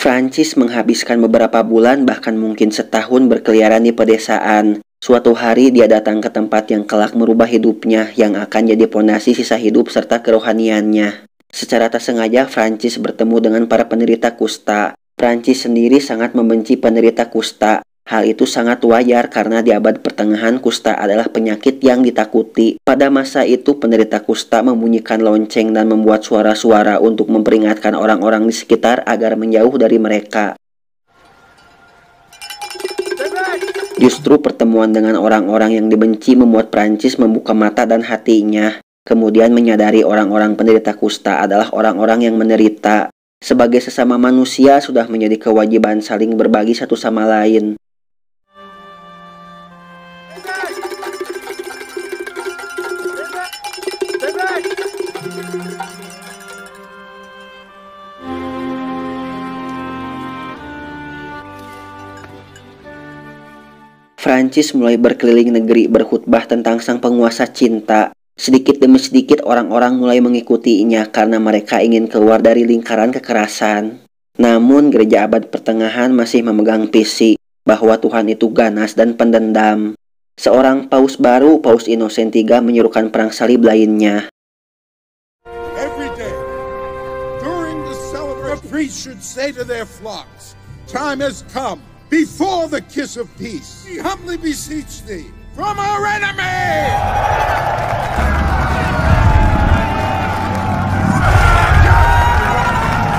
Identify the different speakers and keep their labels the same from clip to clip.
Speaker 1: Prancis menghabiskan beberapa bulan bahkan mungkin setahun berkeliaran di pedesaan. Suatu hari dia datang ke tempat yang kelak merubah hidupnya, yang akan jadi pondasi sisa hidup serta kerohaniannya. Secara tak sengaja Prancis bertemu dengan para penderita kusta. Prancis sendiri sangat membenci penderita kusta. Hal itu sangat wajar karena di abad pertengahan kusta adalah penyakit yang ditakuti. Pada masa itu penderita kusta membunyikan lonceng dan membuat suara-suara untuk memperingatkan orang-orang di sekitar agar menjauh dari mereka. Justru pertemuan dengan orang-orang yang dibenci membuat Prancis membuka mata dan hatinya. Kemudian menyadari orang-orang penderita kusta adalah orang-orang yang menderita. Sebagai sesama manusia sudah menjadi kewajiban saling berbagi satu sama lain. Prancis mulai berkeliling negeri berkhutbah tentang sang penguasa cinta. Sedikit demi sedikit orang-orang mulai mengikutinya karena mereka ingin keluar dari lingkaran kekerasan. Namun gereja abad pertengahan masih memegang visi bahwa Tuhan itu ganas dan pendendam. Seorang paus baru, Paus Innocent III, menyerukan perang salib lainnya.
Speaker 2: Every day, during the celebration, the priests should say to their flocks, "Time has come. Before the kiss of peace, we humbly beseech thee from our enemy."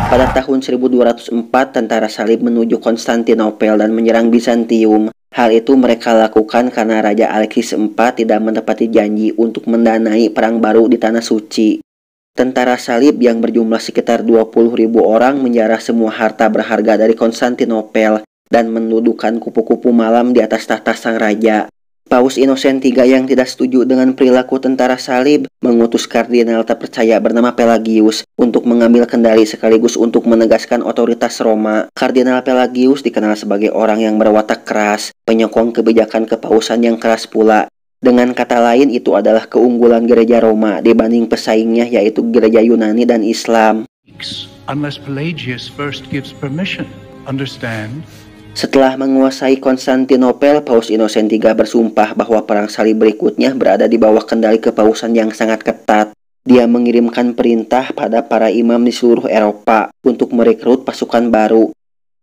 Speaker 1: Pada tahun 1204, tentara salib menuju Konstantinopel dan menyerang Bizantium. Hal itu mereka lakukan karena Raja Alexis IV tidak menepati janji untuk mendanai perang baru di Tanah Suci. Tentara salib yang berjumlah sekitar 20.000 orang menjarah semua harta berharga dari Konstantinopel dan mendudukan kupu-kupu malam di atas tahta sang raja. Paus Innocent III yang tidak setuju dengan perilaku tentara salib mengutus kardinal terpercaya bernama Pelagius untuk mengambil kendali sekaligus untuk menegaskan otoritas Roma. Kardinal Pelagius dikenal sebagai orang yang berwatak keras, penyokong kebijakan kepausan yang keras pula. Dengan kata lain, itu adalah keunggulan gereja Roma dibanding pesaingnya, yaitu gereja Yunani dan Islam.
Speaker 3: Unless Pelagius first gives permission, understand?
Speaker 1: Setelah menguasai Konstantinopel, Paus Innocent III bersumpah bahwa perang salib berikutnya berada di bawah kendali kepausan yang sangat ketat. Dia mengirimkan perintah pada para imam di seluruh Eropa untuk merekrut pasukan baru.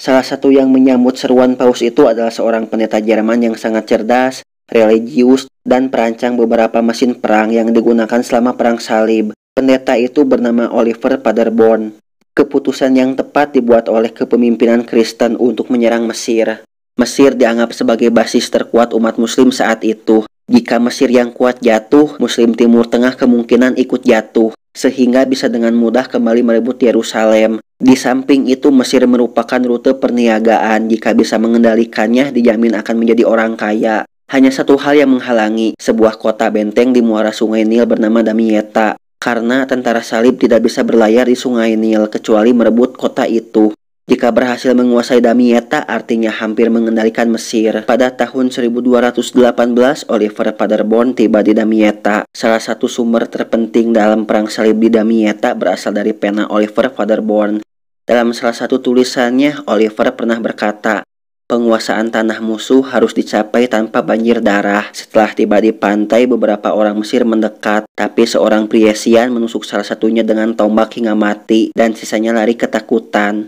Speaker 1: Salah satu yang menyambut seruan Paus itu adalah seorang pendeta Jerman yang sangat cerdas, religius, dan perancang beberapa mesin perang yang digunakan selama perang salib. Pendeta itu bernama Oliver Paderborn. Keputusan yang tepat dibuat oleh kepemimpinan Kristen untuk menyerang Mesir. Mesir dianggap sebagai basis terkuat umat Muslim saat itu. Jika Mesir yang kuat jatuh, Muslim Timur Tengah kemungkinan ikut jatuh, sehingga bisa dengan mudah kembali merebut Yerusalem. Di samping itu, Mesir merupakan rute perniagaan. Jika bisa mengendalikannya, dijamin akan menjadi orang kaya. Hanya satu hal yang menghalangi, sebuah kota benteng di muara sungai Nil bernama Damietta. Karena tentara salib tidak bisa berlayar di sungai Nil kecuali merebut kota itu. Jika berhasil menguasai Damietta, artinya hampir mengendalikan Mesir. Pada tahun 1218, Oliver Paderborn tiba di Damietta. Salah satu sumber terpenting dalam perang salib di Damietta berasal dari pena Oliver Paderborn. Dalam salah satu tulisannya, Oliver pernah berkata, "Penguasaan tanah musuh harus dicapai tanpa banjir darah." Setelah tiba di pantai, beberapa orang Mesir mendekat, tapi seorang Priesian menusuk salah satunya dengan tombak hingga mati, dan sisanya lari ketakutan.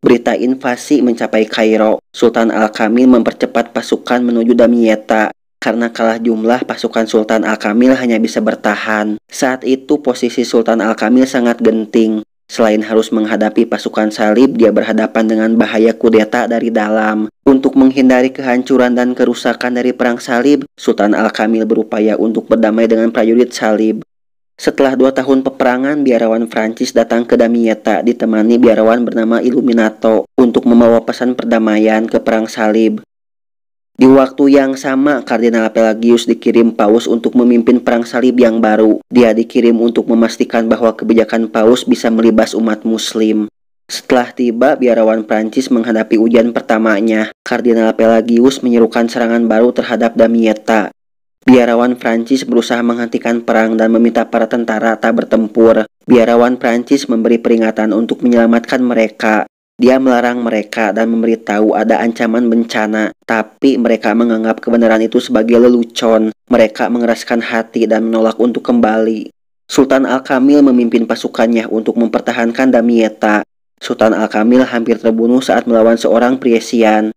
Speaker 1: Berita invasi mencapai Kairo. Sultan Al-Kamil mempercepat pasukan menuju Damietta. Karena kalah jumlah, pasukan Sultan Al-Kamil hanya bisa bertahan. Saat itu posisi Sultan Al-Kamil sangat genting. Selain harus menghadapi pasukan salib, dia berhadapan dengan bahaya kudeta dari dalam. Untuk menghindari kehancuran dan kerusakan dari perang salib, Sultan Al-Kamil berupaya untuk berdamai dengan prajurit salib. Setelah 2 tahun peperangan, biarawan Prancis datang ke Damietta ditemani biarawan bernama Illuminato untuk membawa pesan perdamaian ke perang salib. Di waktu yang sama, Kardinal Pelagius dikirim Paus untuk memimpin perang salib yang baru. Dia dikirim untuk memastikan bahwa kebijakan Paus bisa melibas umat Muslim. Setelah tiba, biarawan Prancis menghadapi ujian pertamanya. Kardinal Pelagius menyerukan serangan baru terhadap Damietta. Biarawan Prancis berusaha menghentikan perang dan meminta para tentara tak bertempur. Biarawan Prancis memberi peringatan untuk menyelamatkan mereka. Dia melarang mereka dan memberitahu ada ancaman bencana, tapi mereka menganggap kebenaran itu sebagai lelucon. Mereka mengeraskan hati dan menolak untuk kembali. Sultan Al-Kamil memimpin pasukannya untuk mempertahankan Damietta. Sultan Al-Kamil hampir terbunuh saat melawan seorang Priesian.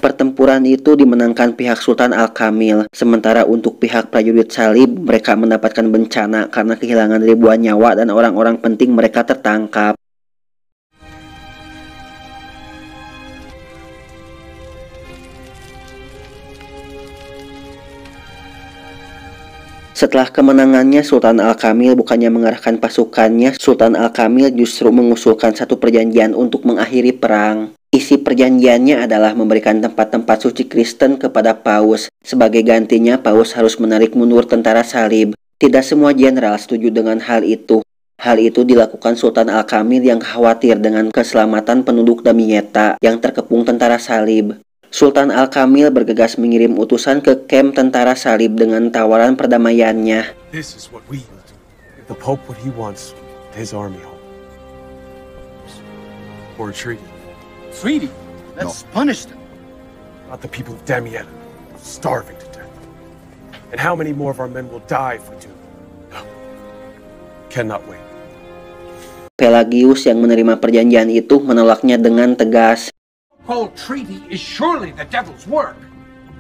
Speaker 1: Pertempuran itu dimenangkan pihak Sultan Al-Kamil, sementara untuk pihak prajurit salib mereka mendapatkan bencana karena kehilangan ribuan nyawa dan orang-orang penting mereka tertangkap. Setelah kemenangannya, Sultan Al-Kamil bukannya mengarahkan pasukannya, Sultan Al-Kamil justru mengusulkan satu perjanjian untuk mengakhiri perang. Isi perjanjiannya adalah memberikan tempat-tempat suci Kristen kepada Paus. Sebagai gantinya, Paus harus menarik mundur tentara salib. Tidak semua jenderal setuju dengan hal itu. Hal itu dilakukan Sultan Al-Kamil yang khawatir dengan keselamatan penduduk Damietta yang terkepung tentara salib. Sultan Al-Kamil bergegas mengirim utusan ke kamp tentara salib dengan tawaran perdamaiannya.
Speaker 4: This is what we will do. If the Pope what he wants, his army home. Or a treaty.
Speaker 5: Treaty? Let's punish them.
Speaker 4: Not the people of Damietta, starving to death. And how many more of our men will die if we do? No. Cannot wait.
Speaker 1: Pelagius yang menerima perjanjian itu menolaknya dengan tegas.
Speaker 5: Whole treaty is surely the devil's work.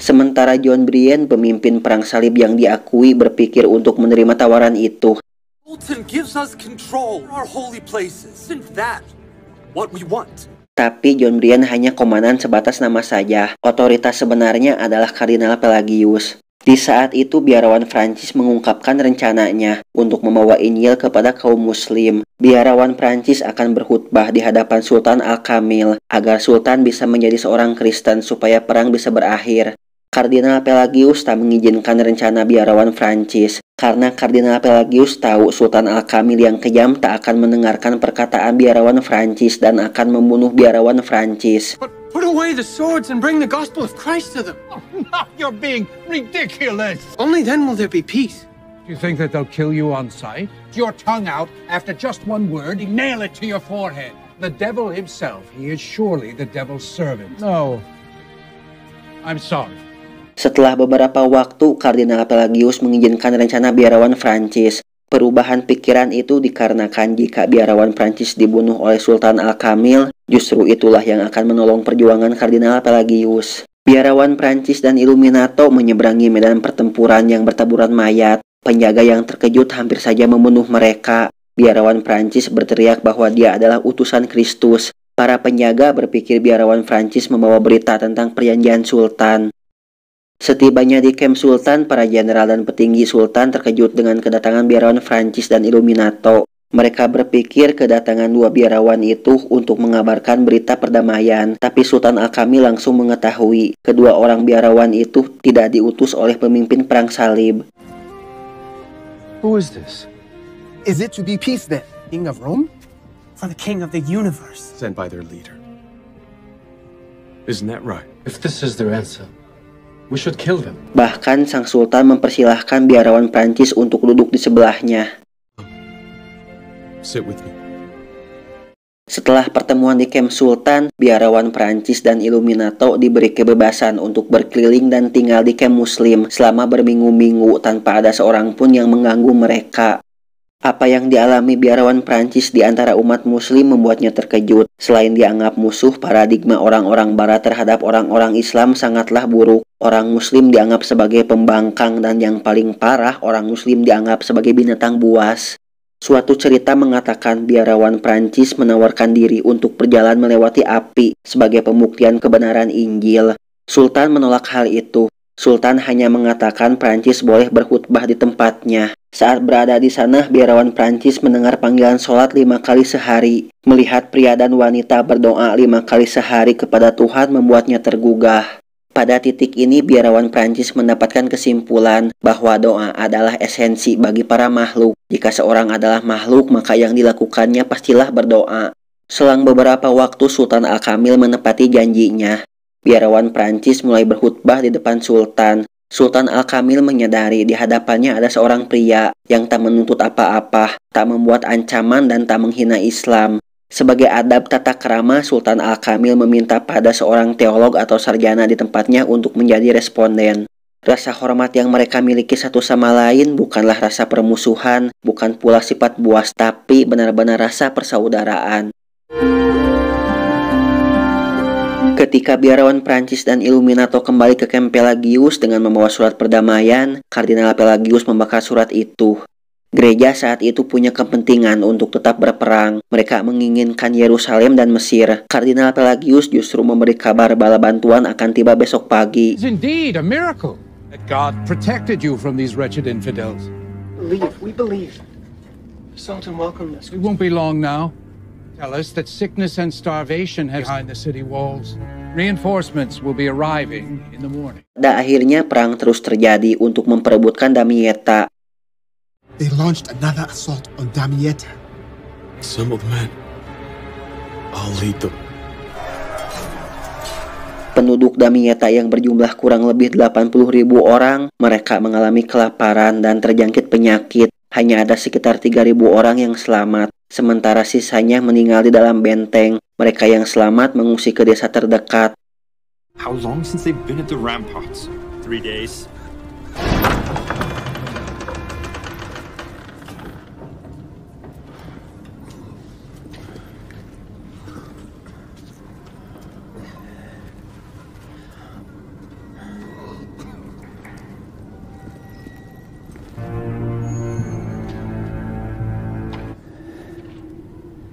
Speaker 1: Sementara John Brienne, pemimpin perang salib yang diakui, berpikir untuk menerima tawaran itu.
Speaker 6: Fulton gives us control of our holy places. Isn't that what we want?
Speaker 1: Tapi John Brienne hanya komandan sebatas nama saja. Otoritas sebenarnya adalah Kardinal Pelagius. Di saat itu biarawan Prancis mengungkapkan rencananya untuk membawa Injil kepada kaum muslim. Biarawan Prancis akan berkhutbah di hadapan Sultan Al-Kamil agar Sultan bisa menjadi seorang Kristen supaya perang bisa berakhir. Kardinal Pelagius tak mengizinkan rencana biarawan Prancis karena Kardinal Pelagius tahu Sultan Al-Kamil yang kejam tak akan mendengarkan perkataan biarawan Prancis dan akan membunuh biarawan Prancis.
Speaker 5: Put away the swords and bring the gospel of Christ to them.
Speaker 7: Now you're being ridiculous.
Speaker 5: Only then will there be peace.
Speaker 7: Do you think that they'll kill you on sight? Your tongue out after just one word, nail it to your forehead. The devil himself, he is surely the devil's servant. No. I'm sorry.
Speaker 1: Setelah beberapa waktu, Kardinal Pelagius mengizinkan rencana biarawan Prancis. Perubahan pikiran itu dikarenakan jika biarawan Prancis dibunuh oleh Sultan Al-Kamil, justru itulah yang akan menolong perjuangan Kardinal Pelagius. Biarawan Prancis dan Illuminato menyeberangi medan pertempuran yang bertaburan mayat. Penjaga yang terkejut hampir saja membunuh mereka. Biarawan Prancis berteriak bahwa dia adalah utusan Kristus. Para penjaga berpikir biarawan Prancis membawa berita tentang perjanjian Sultan. Setibanya di kamp Sultan, para jenderal dan petinggi Sultan terkejut dengan kedatangan biarawan Prancis dan Illuminato. Mereka berpikir kedatangan dua biarawan itu untuk mengabarkan berita perdamaian, tapi Sultan Al-Kamil langsung mengetahui kedua orang biarawan itu tidak diutus oleh pemimpin perang salib.
Speaker 4: Who is this?
Speaker 6: Is it to be peace then? King of Rome? For the king of the universe.
Speaker 4: Sent by their leader. Isn't that right?
Speaker 6: If this is their answer, we should kill them.
Speaker 1: Bahkan sang sultan mempersilahkan biarawan Prancis untuk duduk di sebelahnya.
Speaker 4: Sit with me.
Speaker 1: Setelah pertemuan di Camp Sultan, biarawan Prancis dan Illuminato diberi kebebasan untuk berkeliling dan tinggal di camp Muslim selama berminggu-minggu tanpa ada seorang pun yang mengganggu mereka. Apa yang dialami biarawan Prancis di antara umat Muslim membuatnya terkejut. Selain dianggap musuh, paradigma orang-orang Barat terhadap orang-orang Islam sangatlah buruk. Orang Muslim dianggap sebagai pembangkang dan yang paling parah, orang Muslim dianggap sebagai binatang buas. Suatu cerita mengatakan biarawan Prancis menawarkan diri untuk berjalan melewati api sebagai pembuktian kebenaran Injil. Sultan menolak hal itu. Sultan hanya mengatakan Prancis boleh berkhutbah di tempatnya. Saat berada di sana, biarawan Prancis mendengar panggilan sholat 5 kali sehari. Melihat pria dan wanita berdoa 5 kali sehari kepada Tuhan membuatnya tergugah. Pada titik ini, biarawan Prancis mendapatkan kesimpulan bahwa doa adalah esensi bagi para makhluk. Jika seorang adalah makhluk, maka yang dilakukannya pastilah berdoa. Selang beberapa waktu, Sultan Al-Kamil menepati janjinya. Biarawan Prancis mulai berkhutbah di depan Sultan. Sultan Al-Kamil menyadari di hadapannya ada seorang pria yang tak menuntut apa-apa, tak membuat ancaman dan tak menghina Islam. Sebagai adab tata krama, Sultan Al-Kamil meminta pada seorang teolog atau sarjana di tempatnya untuk menjadi responden. Rasa hormat yang mereka miliki satu sama lain bukanlah rasa permusuhan, bukan pula sifat buas, tapi benar-benar rasa persaudaraan. Ketika biarawan Prancis dan Illuminato kembali ke camp Pelagius dengan membawa surat perdamaian, Kardinal Pelagius membakar surat itu. Gereja saat itu punya kepentingan untuk tetap berperang. Mereka menginginkan Yerusalem dan Mesir. Kardinal Pelagius justru memberi kabar bala bantuan akan tiba besok pagi.
Speaker 7: It's indeed a miracle that God protected you from these wretched infidels.
Speaker 5: We believe. Sultan welcomed us.
Speaker 7: It won't be long now. Tell us that sickness and starvation have behind the city walls. Reinforcements will be arriving in the morning.
Speaker 1: Pada akhirnya perang terus terjadi untuk memperebutkan Damietta.
Speaker 2: They launched another assault on Damietta.
Speaker 4: Assemble the men. I'll lead them.
Speaker 1: Penduduk Damietta yang berjumlah kurang lebih 80.000 orang, mereka mengalami kelaparan dan terjangkit penyakit. Hanya ada sekitar 3.000 orang yang selamat, sementara sisanya meninggal di dalam benteng. Mereka yang selamat mengungsi ke desa terdekat.
Speaker 8: How long since they've been at the ramparts? 3 days.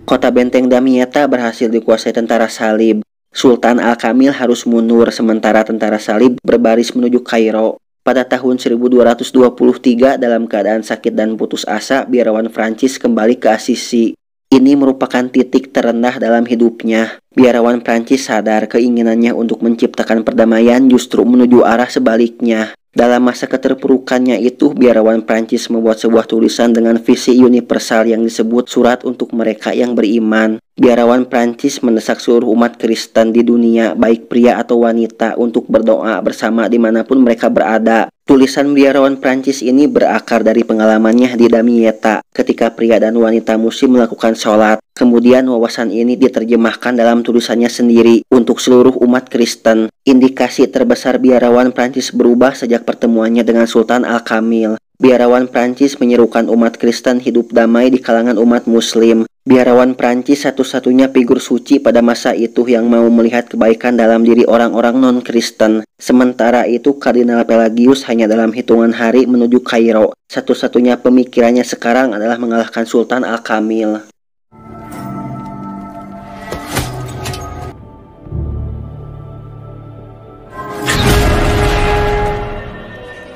Speaker 1: Kota benteng Damietta berhasil dikuasai tentara salib. Sultan Al-Kamil harus mundur sementara tentara salib berbaris menuju Kairo. Pada tahun 1223 dalam keadaan sakit dan putus asa, biarawan Prancis kembali ke Assisi. Ini merupakan titik terendah dalam hidupnya. Biarawan Prancis sadar keinginannya untuk menciptakan perdamaian justru menuju arah sebaliknya. Dalam masa keterpurukannya itu, biarawan Prancis membuat sebuah tulisan dengan visi universal yang disebut Surat untuk Mereka yang Beriman. Biarawan Prancis mendesak seluruh umat Kristen di dunia, baik pria atau wanita, untuk berdoa bersama dimanapun mereka berada. Tulisan biarawan Prancis ini berakar dari pengalamannya di Damietta ketika pria dan wanita Muslim melakukan sholat. Kemudian wawasan ini diterjemahkan dalam tulisannya sendiri untuk seluruh umat Kristen. Indikasi terbesar biarawan Prancis berubah sejak pertemuannya dengan Sultan Al-Kamil. Biarawan Prancis menyerukan umat Kristen hidup damai di kalangan umat Muslim. Biarawan Prancis satu-satunya figur suci pada masa itu yang mau melihat kebaikan dalam diri orang-orang non-Kristen. Sementara itu, Kardinal Pelagius hanya dalam hitungan hari menuju Kairo. Satu-satunya pemikirannya sekarang adalah mengalahkan Sultan Al-Kamil.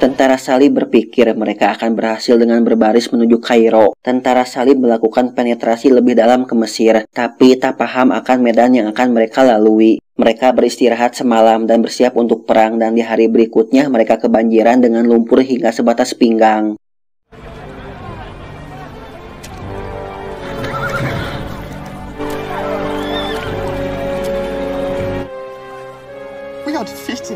Speaker 1: Tentara salib berpikir mereka akan berhasil dengan berbaris menuju Kairo. Tentara salib melakukan penetrasi lebih dalam ke Mesir, tapi tak paham akan medan yang akan mereka lalui. Mereka beristirahat semalam dan bersiap untuk perang, dan di hari berikutnya mereka kebanjiran dengan lumpur hingga sebatas pinggang.
Speaker 5: We are defeated.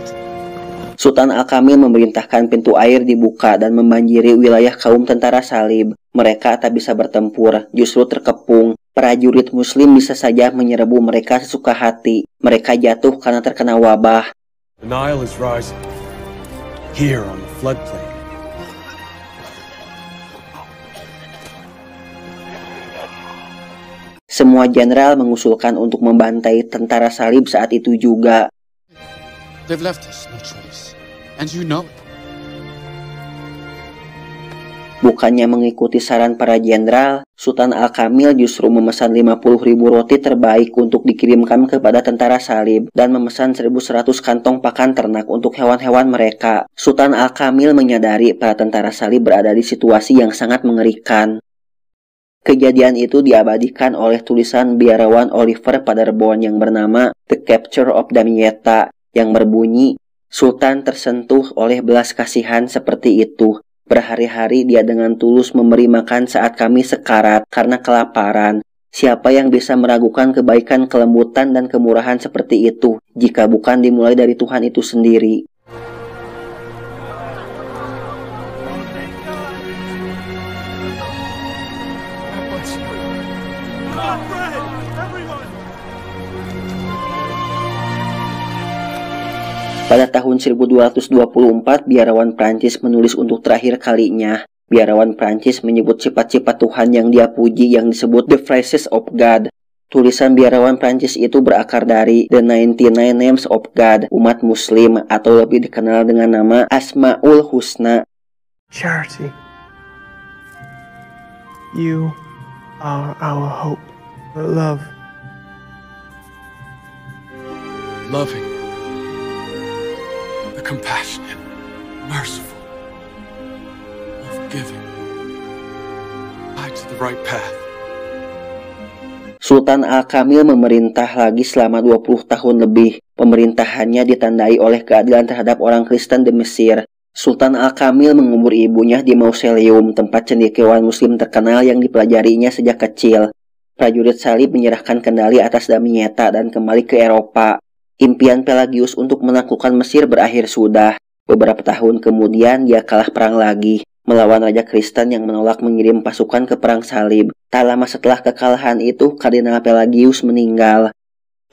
Speaker 1: Sultan Al-Kamil memerintahkan pintu air dibuka dan membanjiri wilayah kaum tentara salib. Mereka tak bisa bertempur, justru terkepung. Prajurit muslim bisa saja menyerbu mereka sesuka hati. Mereka jatuh karena terkena wabah.
Speaker 4: The Nile is rising. Here on the floodplain.
Speaker 1: Semua jenderal mengusulkan untuk membantai tentara salib saat itu juga.
Speaker 9: They've left us no choice, and you know it.
Speaker 1: Bukannya mengikuti saran para jenderal, Sultan Al-Kamil justru memesan 50.000 roti terbaik untuk dikirimkan kepada tentara salib dan memesan 1.100 kantong pakan ternak untuk hewan-hewan mereka. Sultan Al-Kamil menyadari para tentara salib berada di situasi yang sangat mengerikan. Kejadian itu diabadikan oleh tulisan biarawan Oliver Paderborn yang bernama The Capture of Damietta, yang berbunyi, Sultan tersentuh oleh belas kasihan seperti itu. Berhari-hari dia dengan tulus memberi makan saat kami sekarat karena kelaparan. Siapa yang bisa meragukan kebaikan, kelembutan, dan kemurahan seperti itu, jika bukan dimulai dari Tuhan itu sendiri? Pada tahun 1224, biarawan Prancis menulis untuk terakhir kalinya. Biarawan Prancis menyebut sifat-sifat Tuhan yang dia puji yang disebut The Phrases of God. Tulisan biarawan Prancis itu berakar dari The 99 Names of God, umat muslim, atau lebih dikenal dengan nama Asmaul Husna.
Speaker 5: Charity. You are our hope, love.
Speaker 9: Loving, the compassionate, merciful, forgiving, guide to the right path.
Speaker 1: Sultan Al-Kamil memerintah lagi selama 20 tahun lebih. Pemerintahannya ditandai oleh keadilan terhadap orang Kristen di Mesir. Sultan Al-Kamil mengubur ibunya di mausoleum, tempat cendekiawan muslim terkenal yang dipelajarinya sejak kecil. Prajurit salib menyerahkan kendali atas Damietta dan kembali ke Eropa. Impian Pelagius untuk menaklukkan Mesir berakhir sudah. Beberapa tahun kemudian dia kalah perang lagi, melawan Raja Kristen yang menolak mengirim pasukan ke perang salib. Tak lama setelah kekalahan itu, Kardinal Pelagius meninggal.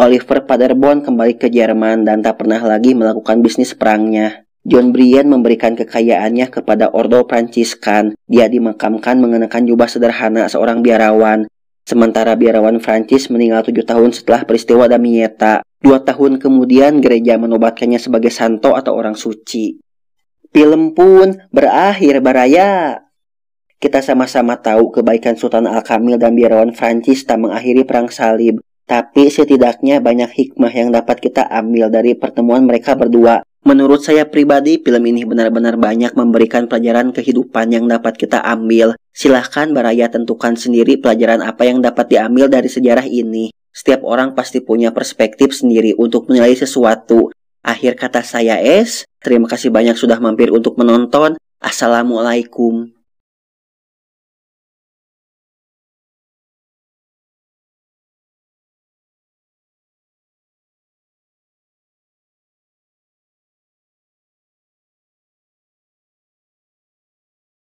Speaker 1: Oliver Paderborn kembali ke Jerman dan tak pernah lagi melakukan bisnis perangnya. John Brienne memberikan kekayaannya kepada Ordo Fransiskan. Dia dimakamkan mengenakan jubah sederhana seorang biarawan. Sementara biarawan Prancis meninggal 7 tahun setelah peristiwa Damietta. 2 tahun kemudian gereja menobatkannya sebagai santo atau orang suci. Film pun berakhir baraya. Kita sama-sama tahu kebaikan Sultan Al-Kamil dan biarawan Prancis tak mengakhiri perang salib. Tapi setidaknya banyak hikmah yang dapat kita ambil dari pertemuan mereka berdua. Menurut saya pribadi, film ini benar-benar banyak memberikan pelajaran kehidupan yang dapat kita ambil. Silahkan baraya tentukan sendiri pelajaran apa yang dapat diambil dari sejarah ini. Setiap orang pasti punya perspektif sendiri untuk menilai sesuatu. Akhir kata saya terima kasih banyak sudah mampir untuk menonton. Assalamualaikum.